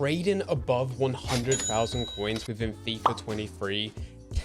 trading above 100,000 coins within FIFA 23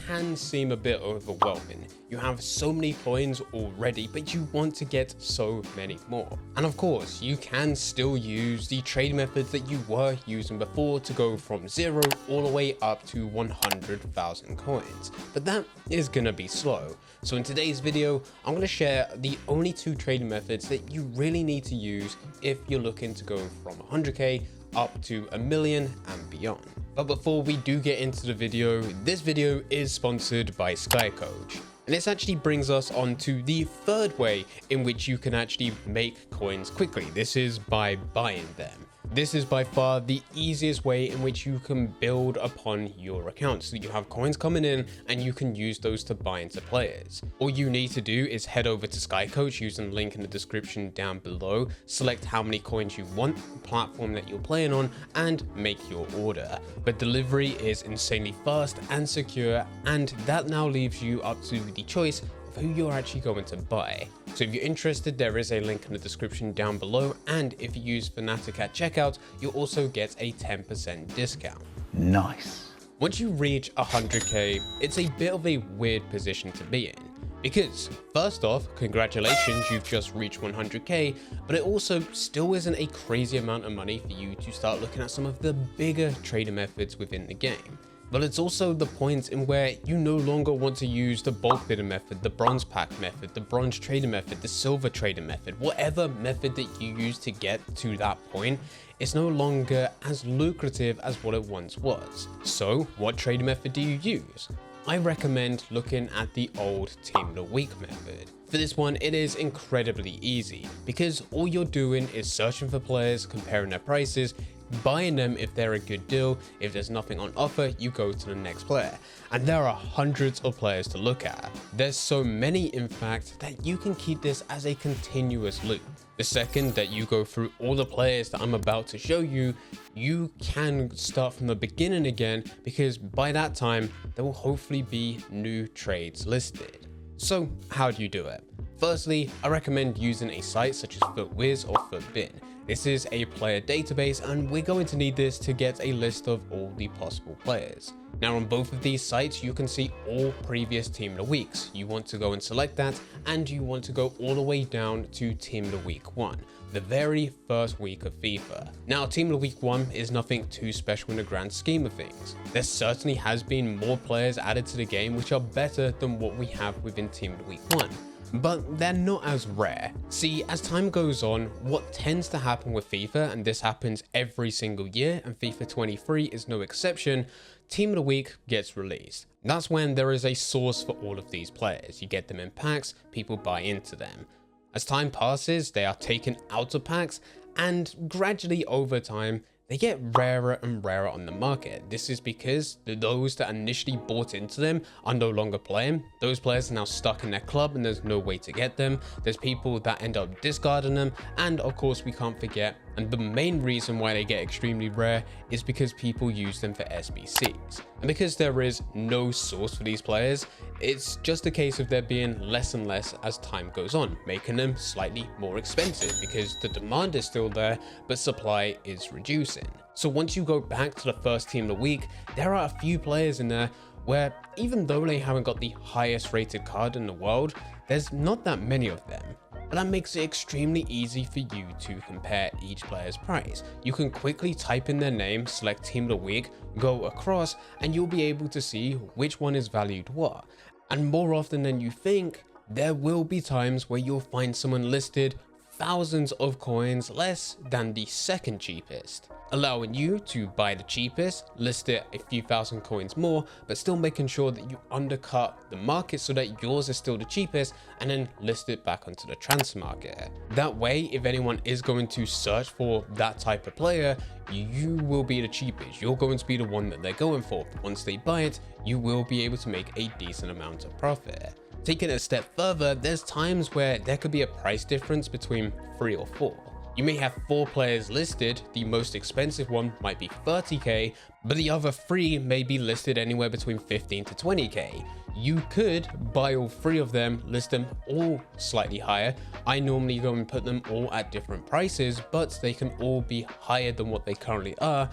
can seem a bit overwhelming. You have so many coins already, but you want to get so many more. And of course, you can still use the trade methods that you were using before to go from 0 all the way up to 100,000 coins, but that is gonna be slow. So in today's video, I'm gonna share the only 2 trading methods that you really need to use if you're looking to go from 100k up to a million and beyond. But before we do get into the video, this video is sponsored by SkyCoach. And this actually brings us on to the third way in which you can actually make coins quickly. This is by buying them. This is by far the easiest way in which you can build upon your account, so you have coins coming in and you can use those to buy into players. All you need to do is head over to SkyCoach using the link in the description down below, select how many coins you want, the platform that you're playing on, and make your order. But delivery is insanely fast and secure, and that now leaves you up to the choice of who you're actually going to buy. So if you're interested, there is a link in the description down below, and if you use Fnatic at checkout, you'll also get a 10% discount. Nice. Once you reach 100k, it's a bit of a weird position to be in, because first off, congratulations, you've just reached 100k, but it also still isn't a crazy amount of money for you to start looking at some of the bigger trading methods within the game. But it's also the point in where you no longer want to use the bulk bidding method, the bronze pack method, the bronze trading method, the silver trading method, whatever method that you use to get to that point. It's no longer as lucrative as what it once was. So what trading method do you use? I recommend looking at the old Team of the Week method. For this one, it is incredibly easy because all you're doing is searching for players, comparing their prices, buying them if they're a good deal. If there's nothing on offer, you go to the next player. And there are hundreds of players to look at. There's so many, in fact, that you can keep this as a continuous loop. The second that you go through all the players that I'm about to show you, you can start from the beginning again, because by that time, there will hopefully be new trades listed. So how do you do it? Firstly, I recommend using a site such as FootWiz or FootBin. This is a player database, and we're going to need this to get a list of all the possible players. Now on both of these sites, you can see all previous Team of the Weeks. You want to go and select that, and you want to go all the way down to Team of the Week 1, the very first week of FIFA. Now Team of the Week 1 is nothing too special in the grand scheme of things. There certainly has been more players added to the game which are better than what we have within Team of the Week 1. But they're not as rare. See, as time goes on, what tends to happen with FIFA, and this happens every single year, and FIFA 23 is no exception, Team of the Week gets released. That's when there is a source for all of these players. You get them in packs, people buy into them. As time passes, they are taken out of packs, and gradually over time, they get rarer and rarer on the market. This is because those that initially bought into them are no longer playing. Those players are now stuck in their club and there's no way to get them. There's people that end up discarding them. And of course, we can't forget, and the main reason why they get extremely rare is because people use them for SBCs. And because there is no source for these players, it's just a case of there being less and less as time goes on, making them slightly more expensive because the demand is still there, but supply is reducing. So once you go back to the first Team of the Week, there are a few players in there where even though they haven't got the highest rated card in the world, there's not that many of them. And that makes it extremely easy for you to compare each player's price. You can quickly type in their name, select Team of the Week, go across, and you'll be able to see which one is valued what. And more often than you think, there will be times where you'll find someone listed thousands of coins less than the second cheapest, allowing you to buy the cheapest, list it a few thousand coins more, but still making sure that you undercut the market so that yours is still the cheapest, and then list it back onto the transfer market. That way, if anyone is going to search for that type of player, you will be the cheapest. You're going to be the one that they're going for. Once they buy it, you will be able to make a decent amount of profit. Taking it a step further, there's times where there could be a price difference between 3 or 4. You may have 4 players listed, the most expensive one might be 30k, but the other 3 may be listed anywhere between 15 to 20k. You could buy all 3 of them, list them all slightly higher. I normally go and put them all at different prices, but they can all be higher than what they currently are.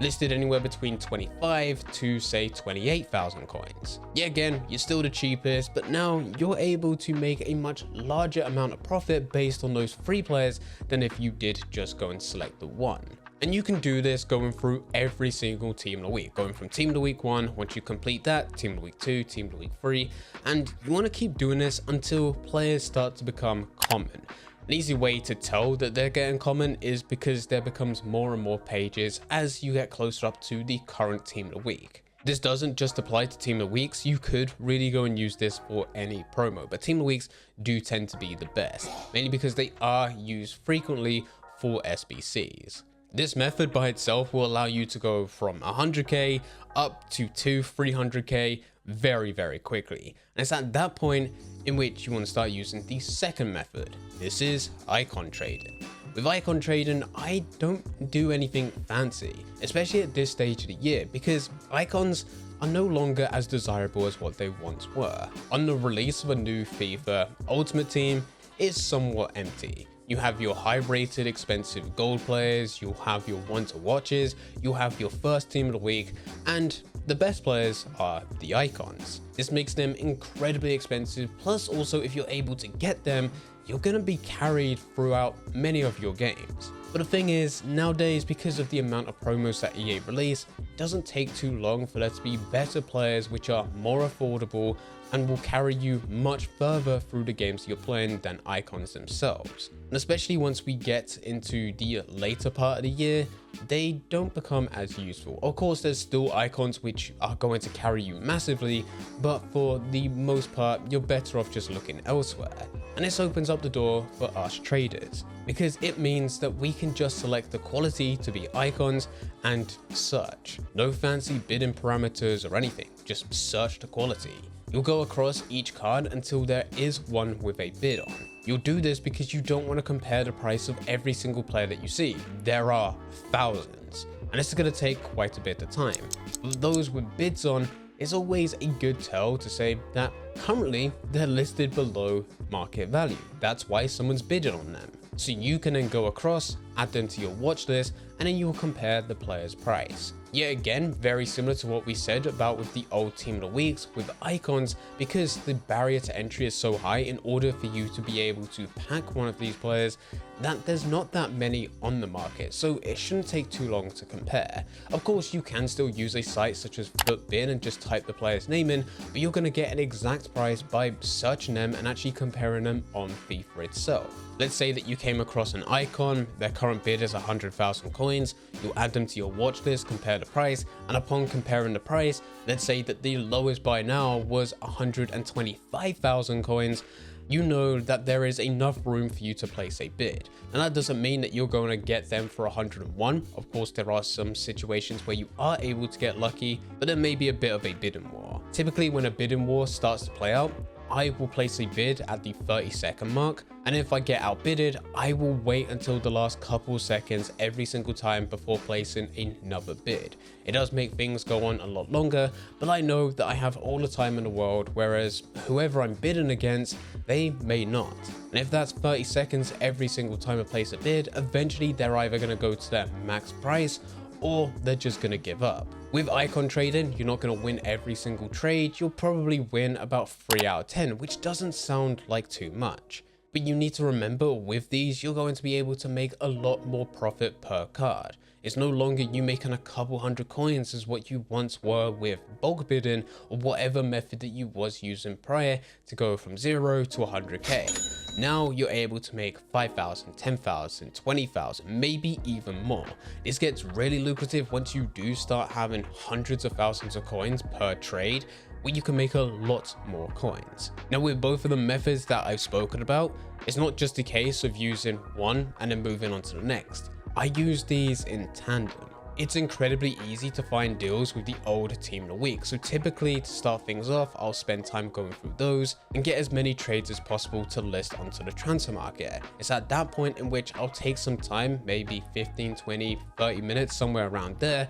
listed anywhere between 25 to say 28,000 coins. Yeah, again, you're still the cheapest, but now you're able to make a much larger amount of profit based on those free players than if you did just go and select the one. And you can do this going through every single team of the week, going from team of the week 1, once you complete that, team of the week 2, team of the week 3, and you want to keep doing this until players start to become common. An easy way to tell that they're getting common is because there becomes more and more pages as you get closer up to the current team of the week. This doesn't just apply to team of the weeks, you could really go and use this for any promo, but team of the weeks do tend to be the best, mainly because they are used frequently for SBCs. This method by itself will allow you to go from 100k up to 300k very quickly. And it's at that point in which you want to start using the second method. This is icon trading. With icon trading, I don't do anything fancy, especially at this stage of the year, because icons are no longer as desirable as what they once were. On the release of a new FIFA, Ultimate Team is somewhat empty. You have your high rated expensive gold players, you'll have your want to watches, you'll have your first team of the week, and the best players are the icons. This makes them incredibly expensive, plus also if you're able to get them, you're gonna be carried throughout many of your games. But the thing is, nowadays, because of the amount of promos that EA release, it doesn't take too long for there to be better players which are more affordable and will carry you much further through the games you're playing than icons themselves. And especially once we get into the later part of the year, they don't become as useful. Of course, there's still icons which are going to carry you massively, but for the most part, you're better off just looking elsewhere. And this opens up the door for us traders, because it means that we can just select the quality to be icons and search. No fancy bidding parameters or anything, just search the quality. You'll go across each card until there is one with a bid on. You'll do this because you don't want to compare the price of every single player that you see. There are thousands, and this is going to take quite a bit of time. For those with bids on, it's always a good tell to say that currently they're listed below market value. That's why someone's bidding on them. So you can then go across, add them to your watch list, and then you'll compare the player's price. Yet again, very similar to what we said about with the old team of the weeks with icons, because the barrier to entry is so high in order for you to be able to pack one of these players, that there's not that many on the market, so it shouldn't take too long to compare. Of course, you can still use a site such as FootBin and just type the player's name in, but you're going to get an exact price by searching them and actually comparing them on FIFA itself. Let's say that you came across an icon, their current bid is 100,000 coins, you'll add them to your watch list, compare the price, and upon comparing the price, let's say that the lowest buy now was 125,000 coins, you know that there is enough room for you to place a bid. And that doesn't mean that you're going to get them for 101. Of course, there are some situations where you are able to get lucky, but there may be a bit of a bidding war. Typically, when a bidding war starts to play out, I will place a bid at the 30-second mark, and if I get outbidded, I will wait until the last couple seconds every single time before placing another bid. It does make things go on a lot longer, but I know that I have all the time in the world, whereas whoever I'm bidding against, they may not. And if that's 30 seconds every single time I place a bid, eventually they're either going to go to their max price or they're just going to give up. With icon trading, you're not going to win every single trade, you'll probably win about 3 out of 10, which doesn't sound like too much. But you need to remember with these, you're going to be able to make a lot more profit per card. It's no longer you making a couple hundred coins as what you once were with bulk bidding or whatever method that you was using prior to go from 0 to 100k. Now you're able to make 5,000, 10,000, 20,000, maybe even more. This gets really lucrative once you do start having hundreds of thousands of coins per trade, where you can make a lot more coins. Now with both of the methods that I've spoken about, it's not just a case of using one and then moving on to the next. I use these in tandem. It's incredibly easy to find deals with the old team of the week, so typically to start things off, I'll spend time going through those and get as many trades as possible to list onto the transfer market. It's at that point in which I'll take some time, maybe 15, 20, 30 minutes, somewhere around there,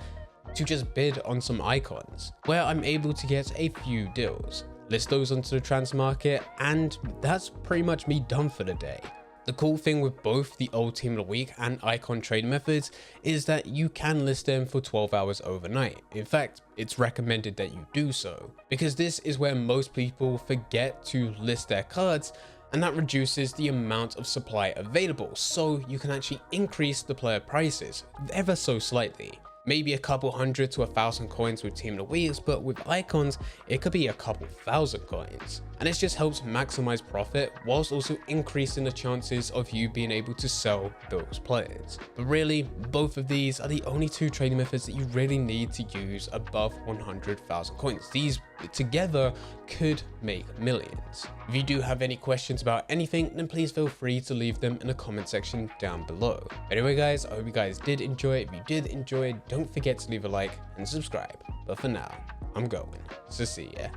to just bid on some icons, where I'm able to get a few deals, list those onto the transfer market, and that's pretty much me done for the day. The cool thing with both the old team of the week and icon trading methods is that you can list them for 12 hours overnight. In fact, it's recommended that you do so, because this is where most people forget to list their cards, and that reduces the amount of supply available, so you can actually increase the player prices ever so slightly. Maybe a couple hundred to 1,000 coins with team of the weeks, but with icons, it could be a couple thousand coins. And it just helps maximize profit whilst also increasing the chances of you being able to sell those players. But really, both of these are the only two trading methods that you really need to use above 100,000 coins. These together could make millions. If you do have any questions about anything, then please feel free to leave them in the comment section down below. Anyway guys, I hope you guys did enjoy it. If you did enjoy it, don't forget to leave a like and subscribe. But for now, I'm going. So see ya.